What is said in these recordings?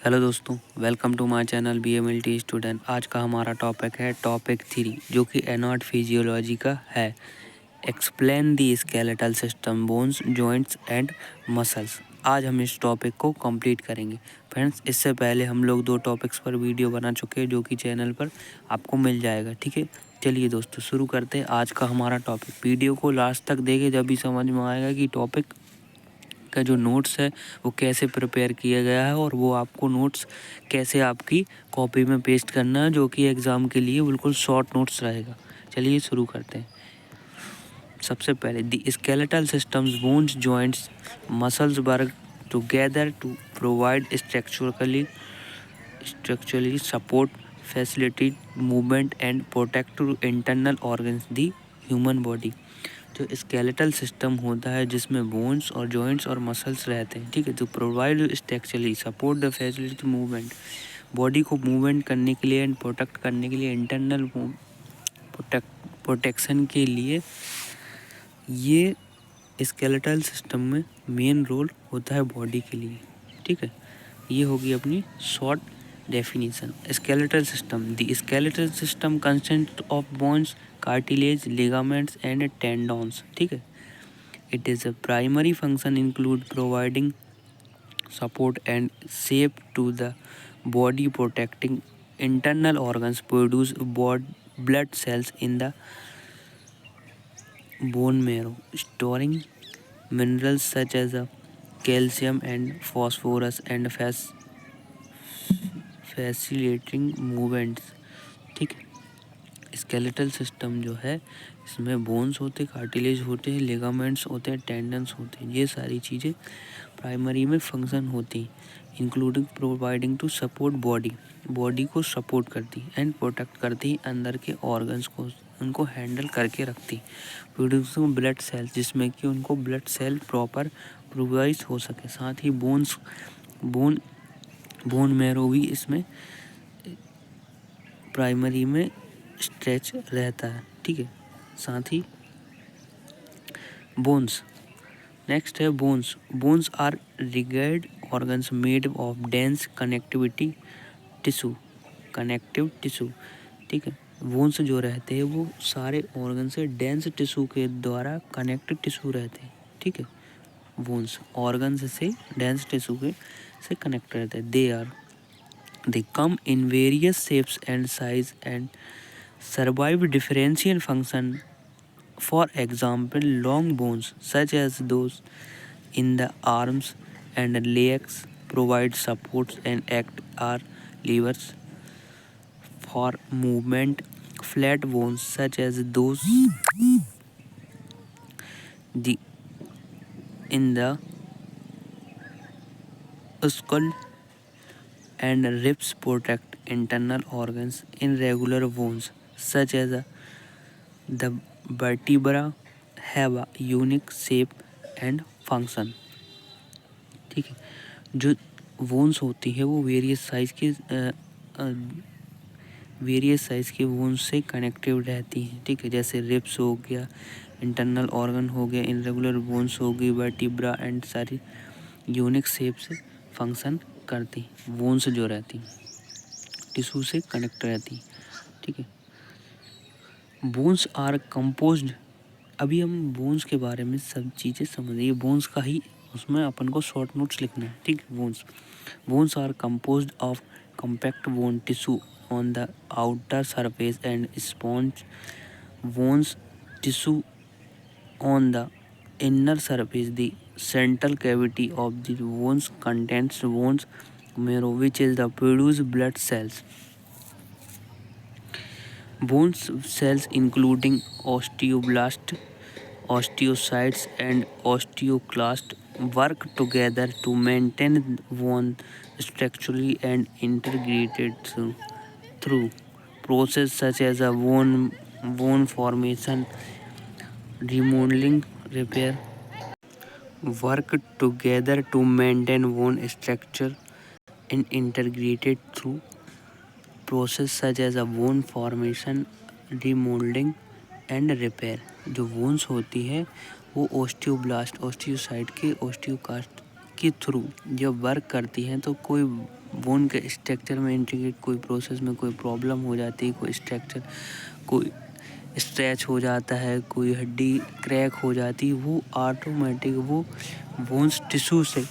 Hello दोस्तों, welcome to my channel BMLT student. आज का हमारा टॉपिक है टॉपिक 3, जो कि एनॉट फिजियोलॉजी का है। Explain the skeletal system, bones, joints and muscles. आज हम इस टॉपिक को कंप्लीट करेंगे। फ्रेंड्स, इससे पहले हम लोग 2 टॉपिक्स पर वीडियो बना चुके हैं, जो कि चैनल पर आपको मिल जाएगा। ठीक है, चलिए दोस्तों शुरू करते हैं आज का हमारा टॉपिक। वीडियो को लास्ट तक देखें, जब भी समझ में आएगा कि टॉपिक का जो नोट्स है वो कैसे प्रिपेयर किया गया है और वो आपको नोट्स कैसे आपकी कॉपी में पेस्ट करना है, जो कि एग्ज़ाम के लिए बिल्कुल शॉर्ट नोट्स रहेगा। चलिए शुरू करते हैं। सबसे पहले the skeletal systems, bones, joints, muscles work together to provide structurally support, facilitate movement and protect internal organs the human body. जो स्केलेटल सिस्टम होता है जिसमें बोन्स और जॉइंट्स और मसल्स रहते हैं, ठीक है, जो provide structurally support the facility movement, body को मूवमेंट करने के लिए एंड प्रोटेक्ट करने के लिए, इंटरनल प्रोटेक्शन के लिए, ये स्केलेटल सिस्टम में मेन रोल होता है बॉडी के लिए। ठीक है, ये होगी अपनी short definition. Skeletal system, the skeletal system consist of bones, cartilage, ligaments and tendons. ठीक है, it is a primary function include providing support and shape to the body, protecting internal organs, produce blood cells in the bone marrow, storing minerals such as calcium and phosphorus, and facilitating movements। ठीक है, skeletal system जो है इसमें bones होते, cartilage होते हैं, ligaments होते हैं, टेंडन्स होते हैं। ये सारी चीज़ें प्राइमरी में फंक्शन होती हैं, including providing to support body को सपोर्ट करती एंड प्रोटेक्ट करती, अंदर के ऑर्गन्स को उनको हैंडल करके रखती, प्रोड्यूसिंग ब्लड सेल्स, जिसमें कि उनको ब्लड सेल प्रॉपर प्रोवाइड हो सके। साथ ही बोन मैरो भी इसमें प्राइमरी में स्ट्रेच रहता है। ठीक है, साथ ही बोन्स, नेक्स्ट है bones. Bones are rigid organs made of dense connective tissue. ठीक है, बोन्स जो रहते हैं वो सारे ऑर्गन से डेंस टिश्यू के द्वारा कनेक्टेड टिश्यू रहते हैं। ठीक है, बोन्स ऑर्गन से डेंस टिश्यू के से कनेक्ट रहते हैं। They come in various shapes and size and survive differential function. For example, long bones such as those in the arms and legs provide supports and act as levers for movement. Flat bones such as those the in the skull and ribs protect internal organs. Irregular bones such as the vertebra have a unique shape and function। ठीक है, जो bones होती है वो various size के bones से connective रहती हैं। ठीक है, जैसे रिब्स हो गया, इंटरनल ऑर्गन हो गया, इरेगुलर बोन्स हो गई, वर्टिब्रा एंड सारी यूनिक शेप से फंक्शन करती बोन्स जो रहती टिश्यू से कनेक्ट रहती। ठीक है, बोन्स आर कंपोज्ड। अभी हम बोन्स के बारे में सब चीज़ें समझिए, बोन्स का ही उसमें अपन को शॉर्ट नोट्स लिखना है। ठीक है, bones are composed of compact bone tissue on the outer surface and sponge bones tissue on the inner surface. The central cavity of the bones contains bones marrow, which is the produce blood cells. Bone cells including osteoblasts, osteocytes and osteoclasts work together to maintain bone structurally and integrated through process such as a bone formation, remodeling, repair, work together to maintain bone structure and integrated through process such as a bone formation, remodeling and repair. जो bones होती है वो osteoblast, osteocyte के ओस्टियोकास्ट के through जब work करती हैं तो कोई बोन के स्ट्रक्चर में इंटीग्रेट कोई प्रोसेस में कोई प्रॉब्लम हो जाती है, कोई स्ट्रक्चर कोई स्ट्रेच हो जाता है, कोई हड्डी क्रैक हो जाती है, वो ऑटोमेटिक वो बोन्स टिश्यू से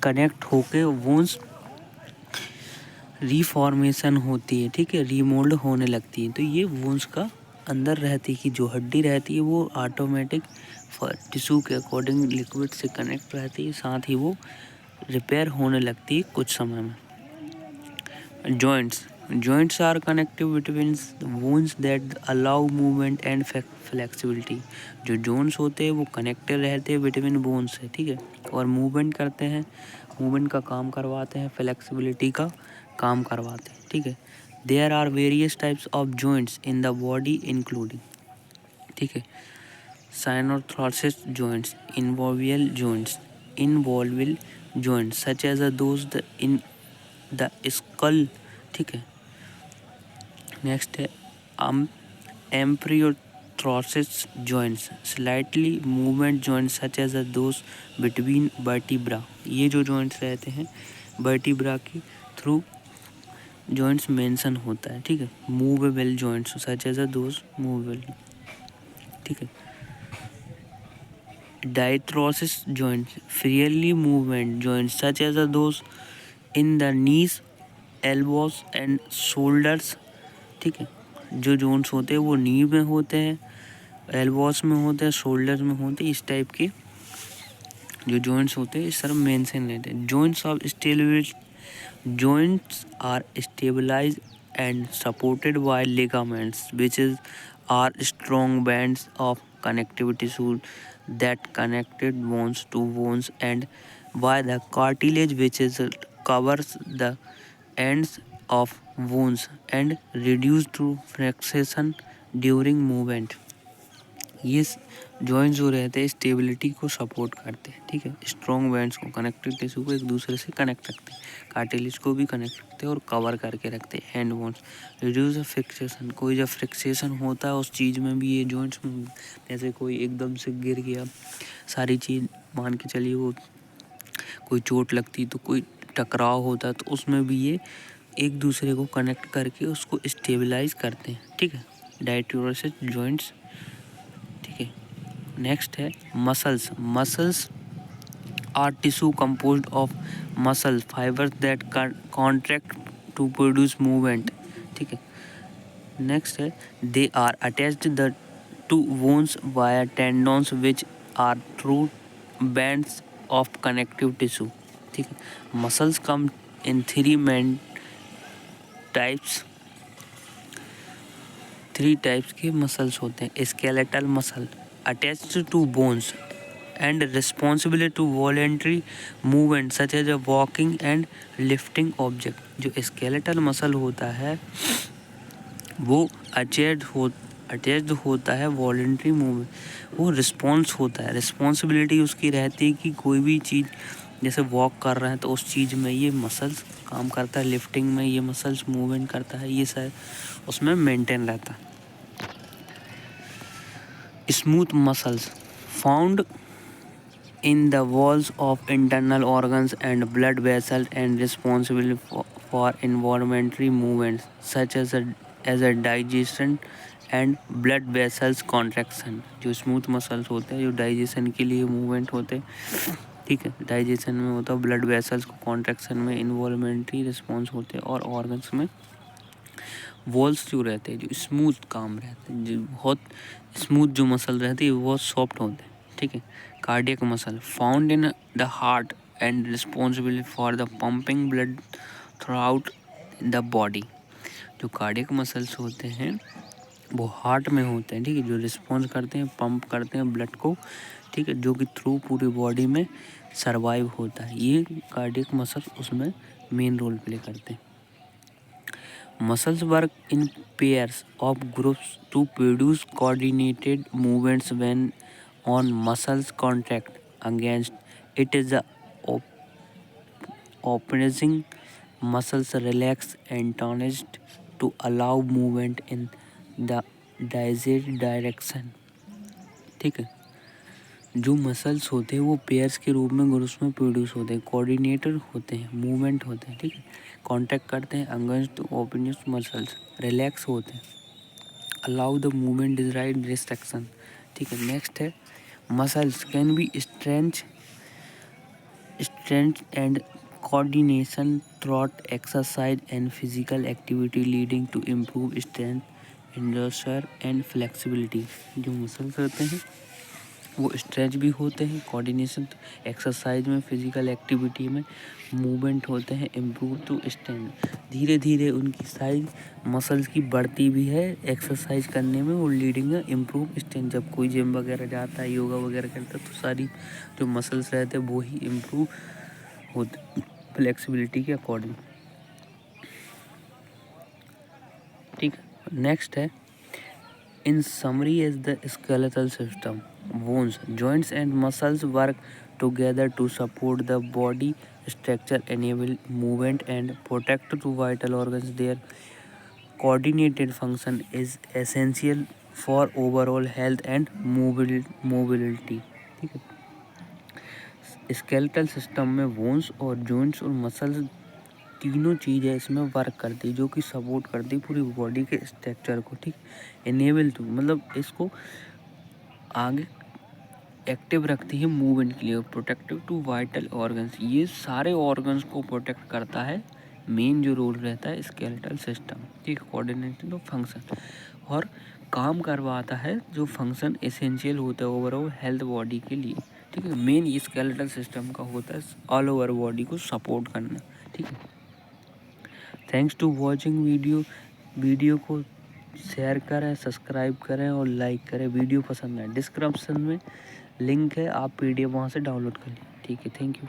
कनेक्ट होके बोन्स रीफॉर्मेशन होती है, ठीक है, रीमोल्ड होने लगती है। तो ये बोन्स का अंदर रहती है कि जो हड्डी रहती है वो ऑटोमेटिक टिश्यू के अकॉर्डिंग लिक्विड से कनेक्ट रहती है, साथ ही वो रिपेयर होने लगती है कुछ समय में। Joints are connective between bones that allow movement and flexibility. जो जॉइंट्स होते हैं वो कनेक्टेड रहते हैं बिटवीन बोन्स से, ठीक है, और मूवमेंट करते हैं, मूवमेंट का काम करवाते हैं, फ्लेक्सिबिलिटी का काम करवाते हैं, ठीक है। There are various types of joints in the body including, ठीक है, synarthrotic joints, immovable joints such as those in the skull, ठीक है। नेक्स्ट है amphiarthrotic joints, slightly movement joints such as those between vertebra. ये जो joints रहते हैं vertebra के थ्रू जॉइंट्स मेंशन होता है, ठीक है। Movable joints such as those movable, ठीक है। Diarthrosis joints, freely movement joints such as those in the knees, elbows and shoulders, ठीक है। जो जॉइंट्स होते हैं वो नी में होते हैं, एल्बोस में होते हैं, शोल्डर्स में होते हैं, इस टाइप के जो जॉइंट्स होते हैं इस तरह मेंशन रहते हैं। Joints are stabilized and supported by ligaments, which are strong bands of connective tissue that connected bones to bones, and by the cartilage, which covers the ends of bones and reduced to फ्लेक्सेशन during movement। ये joints जो रहते हैं stability को support करते हैं, ठीक है, strong bands को, कनेक्टिव टिश्यू को एक दूसरे से कनेक्ट रखते हैं, कार्टिलेज को भी कनेक्ट रखते हैं और कवर करके रखते हैं। हैंड बोन्स रिड्यूस फ्रिक्सेशन, कोई जब फ्रिक्सेशन होता है उस चीज़ में भी ये जॉइंट्स में, जैसे कोई एकदम से गिर गया, सारी चीज़ मान के चलिए, वो कोई चोट लगती तो कोई टकराव होता तो उसमें भी ये एक दूसरे को कनेक्ट करके उसको स्टेबलाइज करते हैं, ठीक है, डायथ्रोसिस जॉइंट्स, ठीक है। नेक्स्ट है muscles are tissue composed of muscle fibers that contract to produce movement, ठीक है। नेक्स्ट है they are attached the to bones via tendons which are through bands of connective tissue, ठीक है। Muscles come in three types के muscles होते हैं। Skeletal muscle attached to bones and responsible to voluntary movement such as walking and lifting object. जो skeletal muscle होता है वो attached होता है वॉलेंट्री मूवमेंट, वो रिस्पॉन्स होता है, रिस्पॉन्सिबिलिटी उसकी रहती है कि कोई भी चीज़ जैसे वॉक कर रहे हैं तो उस चीज़ में ये मसल्स काम करता है, लिफ्टिंग में ये मसल्स मूवमेंट करता है, ये सारे उसमें मेंटेन रहता है। Smooth muscles found in the walls of internal organs and blood vessels and responsible for involuntary movements such as a digestion and blood vessels contraction। जो स्मूथ मसल्स होते हैं जो डाइजेशन के लिए मूवमेंट होते हैं, ठीक है, डाइजेशन में होता है, ब्लड वेसल्स को कॉन्ट्रैक्शन में इन्वॉल्वमेंट्री रिस्पॉन्स होते हैं, और ऑर्गन्स में वॉल्स जो रहते हैं जो स्मूथ काम रहते हैं, जो बहुत स्मूथ जो मसल रहती है वो बहुत सॉफ्ट होते हैं, ठीक है। Cardiac muscle found in the heart and responsible for the pumping blood through out the body. जो कार्डियक मसल्स होते हैं वो हार्ट में होते हैं, ठीक है, जो रिस्पॉन्स करते हैं, पंप करते हैं ब्लड को, ठीक है, जो कि थ्रू पूरी बॉडी में सर्वाइव होता है। ये कार्डियक मसल उसमें मेन रोल प्ले करते हैं। Muscles work in pairs of groups to produce coordinated movements when one muscles contract against it is the opposing muscles relax and tensed to allow movement in the desired direction, ठीक है। जो muscles होते हैं वो pairs के रूप में groups में प्रोड्यूस होते हैं, कोऑर्डिनेटर होते हैं, मूवमेंट होते हैं, ठीक है, कांटेक्ट करते हैं अगेंस्ट ओपनियस मसल्स, रिलैक्स होते हैं, allow the movement desired restriction, ठीक है। नेक्स्ट है muscles can be strength and coordination throughout exercise and physical activity leading to improved strength, endurance and flexibility। जो मसल्स रहते हैं वो स्ट्रेच भी होते हैं, कोऑर्डिनेशन एक्सरसाइज में, फिजिकल एक्टिविटी में, मूवमेंट होते हैं, इम्प्रूव टू स्ट्रेंथ। धीरे धीरे उनकी साइज मसल्स की बढ़ती भी है एक्सरसाइज करने में और लीडिंग इम्प्रूव स्ट्रेंथ। जब कोई जिम वगैरह जाता है, योगा वगैरह करता है, तो सारी जो मसल्स रहते हैं वो ही इम्प्रूव होते फ्लेक्सिबिलिटी के अकॉर्डिंग, ठीक है। नेक्स्ट है in summary is the skeletal system, bones, joints and muscles work together to support the body structure, enable movement and protect to vital organs. Their coordinated function is essential for overall health and mobility, ठीक है। Skeletal system में bones और joints और muscles तीनों चीज़ें इसमें work करती है जो कि सपोर्ट करती है पूरी बॉडी के स्ट्रक्चर को, ठीक। इनेबल टू मतलब इसको आगे एक्टिव रखती है मूवमेंट के लिए, प्रोटेक्टिव टू वाइटल ऑर्गन्स, ये सारे ऑर्गन्स को प्रोटेक्ट करता है, मेन जो रोल रहता है स्केलेटल सिस्टम, ठीक, कोऑर्डिनेशन ऑफ फंक्शन, और काम करवाता है जो फंक्शन एसेंशियल होता है ओवरऑल हेल्थ बॉडी के लिए, ठीक है। मेन ये स्केलेटल सिस्टम का होता है ऑल ओवर बॉडी को सपोर्ट करना, ठीक है। थैंक्स टू वॉचिंग वीडियो को शेयर करें, सब्सक्राइब करें और लाइक करें। वीडियो पसंद आए डिस्क्रिप्शन में लिंक है, आप PDF वहाँ से डाउनलोड कर लें, ठीक है। Thank you.